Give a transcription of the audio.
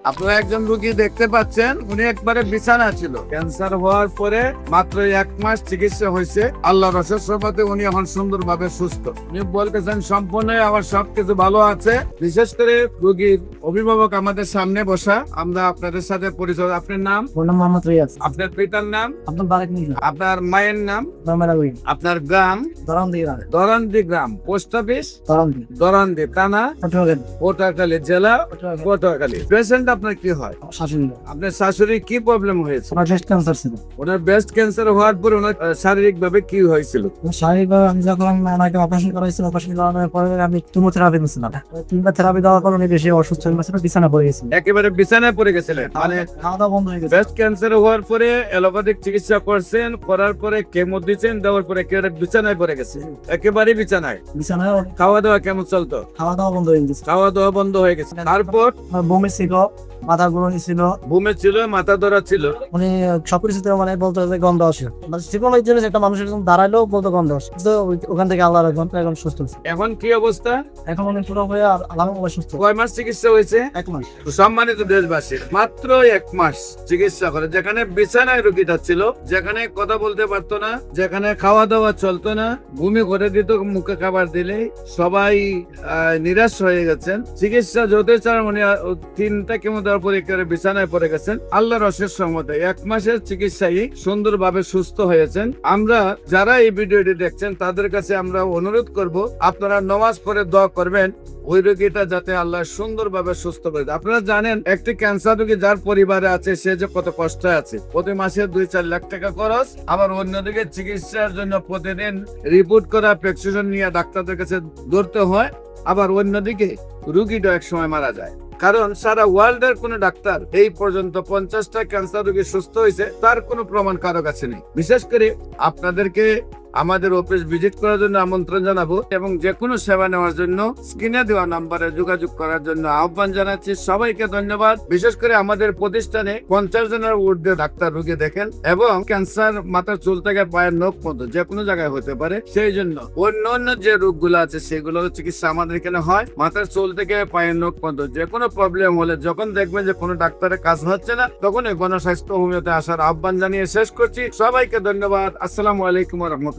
আপনারা একজন রোগী দেখতে পাচ্ছেন, উনি একবারে বিছানা ছিল। ক্যান্সার হওয়ার পরে মাত্র 1 মাস চিকিৎসা হয়েছে। আল্লাহর অশেষ রহমতে উনি এখন সুন্দরভাবে সুস্থ। উনি বলতেছেন সম্পূর্ণ আমার সবকিছু ভালো আছে। বিশেষ করে রোগীর অভিভাবক আমাদের সামনে বসা। আমরা আপনাদের সাথে পরিচয়। আপনার নাম? মোহাম্মদ রিয়াজ। আপনার পিতার নাম? আপনার বারেক নিজ। আপনার মায়ের নাম? মামারাউই। আপনার গ্রাম? দরান্দি। দরান্দি গ্রাম। Post office? দরান্দি। দরান্দি থানা? পটুয়াখালী। পটুয়াখালী জেলা? পটুয়াখালী। পেশেন্ট আপনার কি হয়? শাশুড়ি। আপনার শাশুড়ি কি প্রবলেম হয়েছে? আমার ব্রেস্ট ক্যান্সার ছিল। ওনার ব্রেস্ট ক্যান্সার হওয়ার পর ওনার শারীরিক ভাবে কি হয়েছিল? শারীরিকভাবে আমি যখন ওনাকে অপারেশন করাইছিল, অপারেশন করানোর পরে আমি কেমোথেরাপি নিয়েছিলাম। 3বার থেরাপি দেওয়ার পর উনি বেশি অসুস্থ হয়ে গেছিল, বিছানা পড়ে গেছিল। একেবারে বিছানায় পড়ে গেছিলেন? মানে খাওয়া দাওয়া বন্ধ হয়ে গেছে। ব্রেস্ট ক্যান্সার হওয়ার পরে অ্যালোপ্যাথিক চিকিৎসা করছেন, করার পরে কেমো দিয়েছেন, দেওয়ার পরে একেবারে বিছানায় পড়ে গেছে। একেবারে বিছানায়। বিছানায় খাওয়া দাওয়া কেমন চলতো? খাওয়া দাওয়া বন্ধ হয়ে গেছে। খাওয়া দাওয়া বন্ধ হয়ে গেছে। তারপর আমার বমি ছিল, মাথা ঘুরনি ছিল, ঘুমে ছিল, মাথা ধরা ছিল। উনি সবকিছুতে মানে বলতে হবে গন্ধ আসে। মানে জীবন এই জিনিস একটা মানুষের যখন দাঁড়াইলেও বলতে গন্ধ আসে। তো ওখান থেকে আল্লাহ এখন সুস্থ হয়েছে। এখন কি অবস্থা? এখন উনি পুরো হয়ে আলহামদুলিল্লাহ সুস্থ। কয় মাস চিকিৎসা হয়েছে? 1 মাস। সম্মানিত দেশবাসী, মাত্র 1 মাস চিকিৎসা করে, যেখানে বিছানায় রোগীটা ছিল, যেখানে কথা বলতে পারতো না, যেখানে খাওয়া দাওয়া চলতো না, বমি করে দিত মুখে খাবার দিলেই, সবাই নিরাশ হয়ে গেছেন। চিকিৎসা যতই চান উনি 3টা কেমো দেওয়ার পরে একেবারে বিছানায় পড়ে গেছেন। আল্লাহর অশেষ রহমতে 1 মাসের চিকিৎসায় সুন্দরভাবে সুস্থ হয়েছেন। আমরা যারা এই ভিডিওটি দেখছেন তাদের কাছে আমরা অনুরোধ করব, আপনারা নামাজ পড়ে দোয়া করবেন ওই রোগীটা যাতে আল্লাহ সুন্দরভাবে সুস্থ করে দেয়। আপনারা জানেন একটি ক্যান্সার রোগী যার পরিবারে আছে সে যে কত কষ্ট আছে। প্রতি মাসে 2-4 লাখ টাকা খরচ, আবার অন্যদিকে চিকিৎসার জন্য প্রতিদিন রিপোর্ট করা, প্রেসক্রিপশন নিয়ে ডাক্তারদের কাছে দৌড়তে হয়। আবার অন্যদিকে রোগীটা এক সময় মারা যায়। কারণ সারা ওয়ার্ল্ডের কোন ডাক্তার এই পর্যন্ত 50টা ক্যান্সার রোগী সুস্থ হয়েছে তার কোনো প্রমাণ কারো কাছে নেই। বিশেষ করে আপনাদেরকে আমাদের অফিস ভিজিট করার জন্য আমন্ত্রণ জানাবো এবং যে কোনো সেবা নেওয়ার জন্য স্ক্রিনে দেওয়া নাম্বারে যোগাযোগ করার জন্য আহ্বান জানাচ্ছি। সবাইকে ধন্যবাদ। বিশেষ করে আমাদের প্রতিষ্ঠানে 50 জনের ঊর্ধ্বে ডাক্তার রোগী দেখেন এবং ক্যান্সার মাথার চুল থেকে পায়ের নখ পর্যন্ত যে কোনো জায়গায় হতে পারে। সেই জন্য অন্য যে রোগগুলো আছে সেগুলোর চিকিৎসা আমাদের এখানে হয়। মাথার চুল থেকে পায়ের নখ পর্যন্ত যে কোনো প্রবলেম হলে যখন দেখবেন যে কোনো ডাক্তারের কাজ হচ্ছে না, তখন এই গণস্বাস্থ্য হোমিওতে আসার আহ্বান জানিয়ে শেষ করছি। সবাইকে ধন্যবাদ। আসসালামু আলাইকুম ওয়া রাহমাতুল্লাহি।